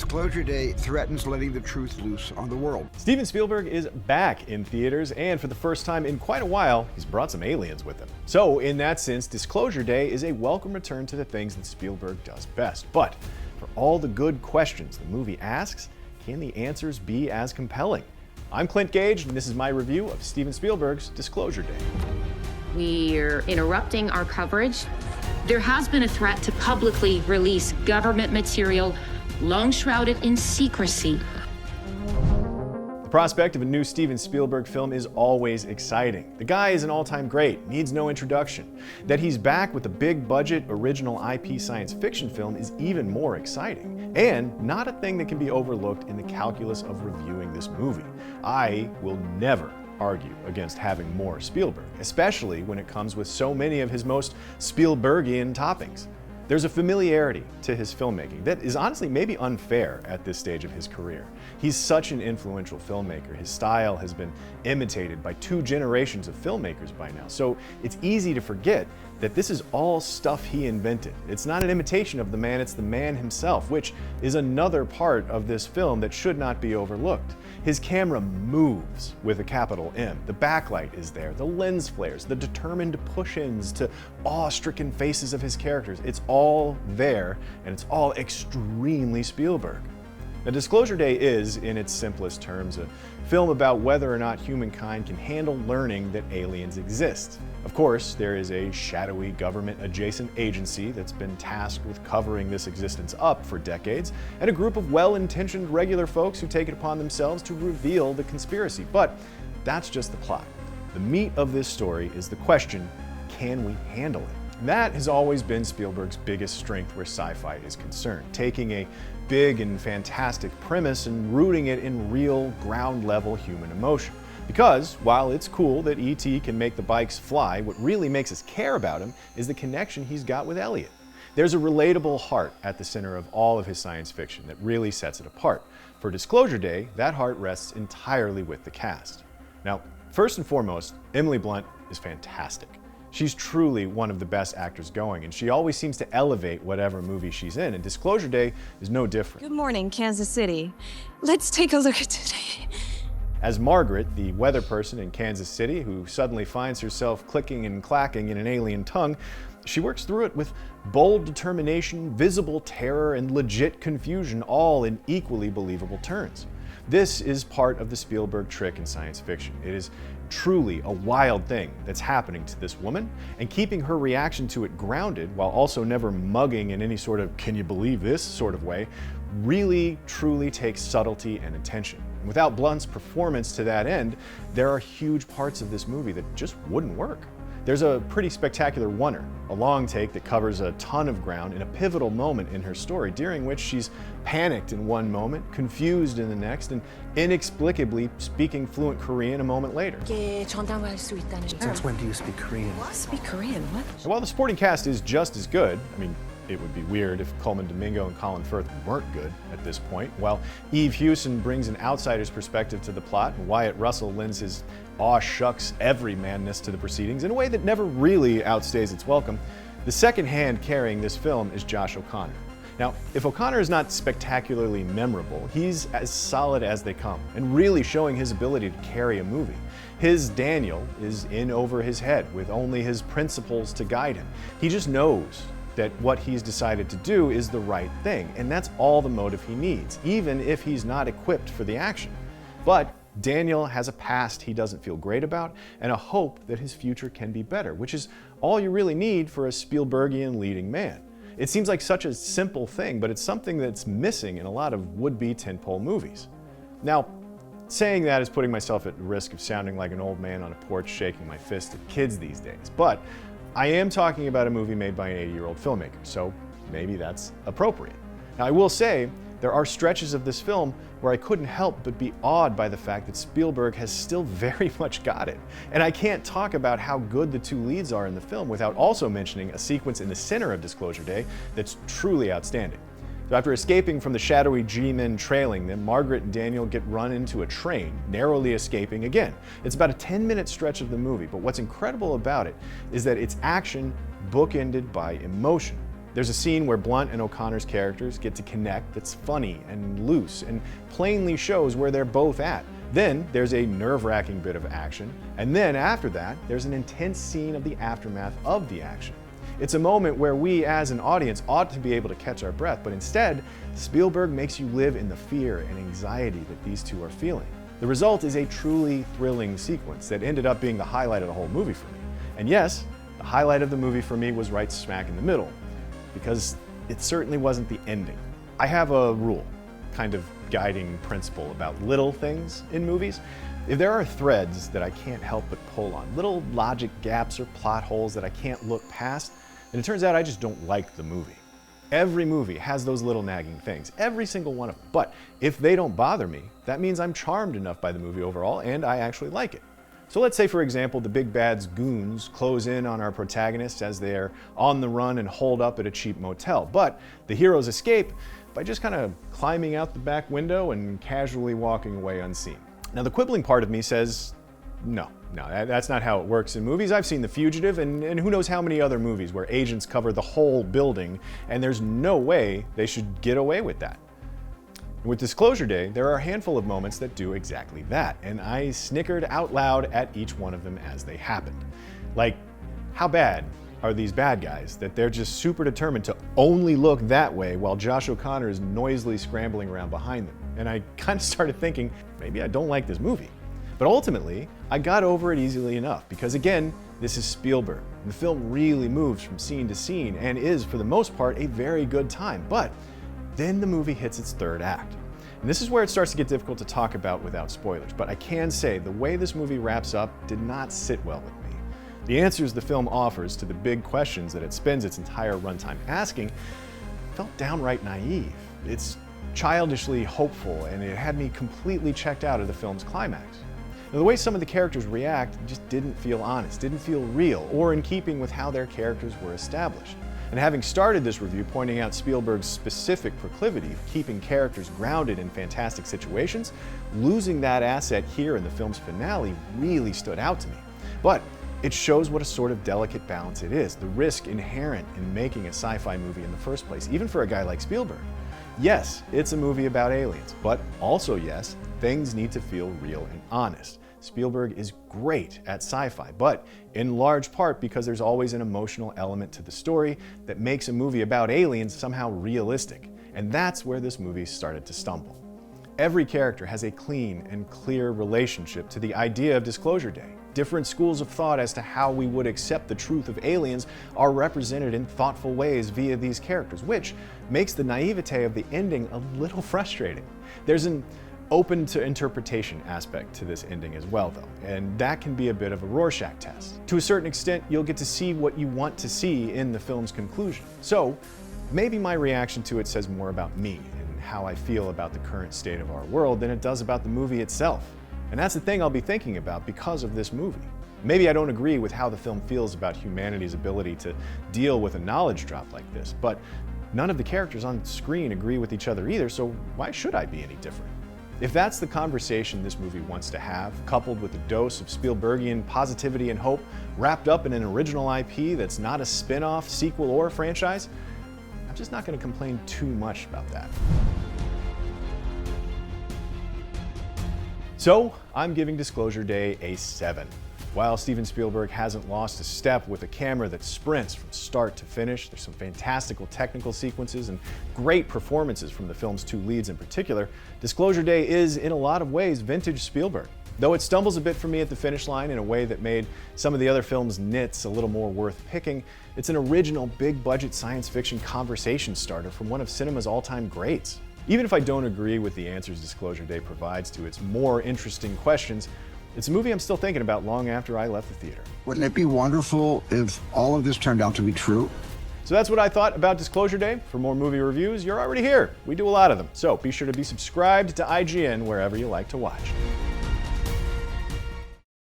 Disclosure Day threatens letting the truth loose on the world. Steven Spielberg is back in theaters, and for the first time in quite a while, he's brought some aliens with him. So, in that sense, Disclosure Day is a welcome return to the things that Spielberg does best. But for all the good questions the movie asks, can the answers be as compelling? I'm Clint Gage, and this is my review of Steven Spielberg's Disclosure Day. We're interrupting our coverage. There has been a threat to publicly release government material long shrouded in secrecy. The prospect of a new Steven Spielberg film is always exciting. The guy is an all-time great, needs no introduction. That he's back with a big-budget, original IP science fiction film is even more exciting. And not a thing that can be overlooked in the calculus of reviewing this movie. I will never argue against having more Spielberg, especially when it comes with so many of his most Spielbergian toppings. There's a familiarity to his filmmaking that is honestly maybe unfair at this stage of his career. He's such an influential filmmaker. His style has been imitated by 2 generations of filmmakers by now, so it's easy to forget that this is all stuff he invented. It's not an imitation of the man, it's the man himself, which is another part of this film that should not be overlooked. His camera moves with a capital M. The backlight is there, the lens flares, the determined push-ins to awe-stricken faces of his characters. It's all there, and it's all extremely Spielberg. Now, Disclosure Day is, in its simplest terms, a film about whether or not humankind can handle learning that aliens exist. Of course, there is a shadowy government-adjacent agency that's been tasked with covering this existence up for decades, and a group of well-intentioned regular folks who take it upon themselves to reveal the conspiracy. But that's just the plot. The meat of this story is the question, can we handle it? That has always been Spielberg's biggest strength where sci-fi is concerned, taking a big and fantastic premise and rooting it in real, ground-level human emotion. Because, while it's cool that E.T. can make the bikes fly, what really makes us care about him is the connection he's got with Elliot. There's a relatable heart at the center of all of his science fiction that really sets it apart. For Disclosure Day, that heart rests entirely with the cast. Now, first and foremost, Emily Blunt is fantastic. She's truly one of the best actors going, and she always seems to elevate whatever movie she's in, and Disclosure Day is no different. Good morning, Kansas City. Let's take a look at today. As Margaret, the weather person in Kansas City who suddenly finds herself clicking and clacking in an alien tongue, she works through it with bold determination, visible terror, and legit confusion, all in equally believable turns. This is part of the Spielberg trick in science fiction. It is truly a wild thing that's happening to this woman, and keeping her reaction to it grounded while also never mugging in any sort of "can you believe this" sort of way really truly takes subtlety and attention. And without Blunt's performance to that end, there are huge parts of this movie that just wouldn't work. There's a pretty spectacular oneer, a long take that covers a ton of ground in a pivotal moment in her story, during which she's panicked in one moment, confused in the next, and inexplicably speaking fluent Korean a moment later. Since when do you speak Korean? Speak Korean, what? And while the supporting cast is just as good, I mean, it would be weird if Coleman Domingo and Colin Firth weren't good at this point, while Eve Hewson brings an outsider's perspective to the plot, and Wyatt Russell lends his aw shucks everymanness to the proceedings in a way that never really outstays its welcome. The second hand carrying this film is Josh O'Connor. Now, if O'Connor is not spectacularly memorable, he's as solid as they come, and really showing his ability to carry a movie. His Daniel is in over his head with only his principles to guide him. He just knows that what he's decided to do is the right thing, and that's all the motive he needs, even if he's not equipped for the action. But Daniel has a past he doesn't feel great about, and a hope that his future can be better, which is all you really need for a Spielbergian leading man. It seems like such a simple thing, but it's something that's missing in a lot of would-be tentpole movies. Now, saying that is putting myself at risk of sounding like an old man on a porch shaking my fist at kids these days, but I am talking about a movie made by an 80-year-old filmmaker, so maybe that's appropriate. Now, I will say, there are stretches of this film where I couldn't help but be awed by the fact that Spielberg has still very much got it. And I can't talk about how good the 2 leads are in the film without also mentioning a sequence in the center of Disclosure Day that's truly outstanding. So after escaping from the shadowy G-men trailing them, Margaret and Daniel get run into a train, narrowly escaping again. It's about a 10-minute stretch of the movie, but what's incredible about it is that it's action bookended by emotion. There's a scene where Blunt and O'Connor's characters get to connect that's funny and loose and plainly shows where they're both at. Then there's a nerve-wracking bit of action, and then after that, there's an intense scene of the aftermath of the action. It's a moment where we as an audience ought to be able to catch our breath, but instead, Spielberg makes you live in the fear and anxiety that these two are feeling. The result is a truly thrilling sequence that ended up being the highlight of the whole movie for me. And yes, the highlight of the movie for me was right smack in the middle, because it certainly wasn't the ending. I have a rule, kind of guiding principle about little things in movies. If there are threads that I can't help but pull on, little logic gaps or plot holes that I can't look past, then it turns out I just don't like the movie. Every movie has those little nagging things, every single one of them. But if they don't bother me, that means I'm charmed enough by the movie overall and I actually like it. So let's say, for example, the big bad's goons close in on our protagonists as they're on the run and holed up at a cheap motel. But the heroes escape by just kind of climbing out the back window and casually walking away unseen. Now, the quibbling part of me says, no, that's not how it works in movies. I've seen The Fugitive and who knows how many other movies where agents cover the whole building and there's no way they should get away with that. With Disclosure Day, there are a handful of moments that do exactly that, and I snickered out loud at each one of them as they happened. Like, how bad are these bad guys that they're just super determined to only look that way while Josh O'Connor is noisily scrambling around behind them? And I kind of started thinking, maybe I don't like this movie. But ultimately, I got over it easily enough because, again, this is Spielberg. And the film really moves from scene to scene and is, for the most part, a very good time. But then the movie hits its third act. And this is where it starts to get difficult to talk about without spoilers. But I can say the way this movie wraps up did not sit well with me. The answers the film offers to the big questions that it spends its entire runtime asking felt downright naive. It's childishly hopeful, and it had me completely checked out of the film's climax. Now, the way some of the characters react just didn't feel honest, didn't feel real, or in keeping with how their characters were established. And having started this review pointing out Spielberg's specific proclivity of keeping characters grounded in fantastic situations, losing that asset here in the film's finale really stood out to me. But it shows what a sort of delicate balance it is, the risk inherent in making a sci-fi movie in the first place, even for a guy like Spielberg. Yes, it's a movie about aliens, but also yes, things need to feel real and honest. Spielberg is great at sci-fi, but in large part because there's always an emotional element to the story that makes a movie about aliens somehow realistic. And that's where this movie started to stumble. Every character has a clean and clear relationship to the idea of Disclosure Day. Different schools of thought as to how we would accept the truth of aliens are represented in thoughtful ways via these characters, which makes the naivete of the ending a little frustrating. There's an open to interpretation aspect to this ending as well, though, and that can be a bit of a Rorschach test. To a certain extent, you'll get to see what you want to see in the film's conclusion. So maybe my reaction to it says more about me and how I feel about the current state of our world than it does about the movie itself. And that's the thing I'll be thinking about because of this movie. Maybe I don't agree with how the film feels about humanity's ability to deal with a knowledge drop like this, but none of the characters on screen agree with each other either, so why should I be any different? If that's the conversation this movie wants to have, coupled with a dose of Spielbergian positivity and hope, wrapped up in an original IP that's not a spin-off, sequel, or franchise, I'm just not going to complain too much about that. So, I'm giving Disclosure Day a 7. While Steven Spielberg hasn't lost a step with a camera that sprints from start to finish, there's some fantastical technical sequences and great performances from the film's two leads in particular, Disclosure Day is, in a lot of ways, vintage Spielberg. Though it stumbles a bit for me at the finish line in a way that made some of the other film's nits a little more worth picking, it's an original big-budget science fiction conversation starter from one of cinema's all-time greats. Even if I don't agree with the answers Disclosure Day provides to its more interesting questions, it's a movie I'm still thinking about long after I left the theater. Wouldn't it be wonderful if all of this turned out to be true? So that's what I thought about Disclosure Day. For more movie reviews, you're already here. We do a lot of them. So be sure to be subscribed to IGN wherever you like to watch.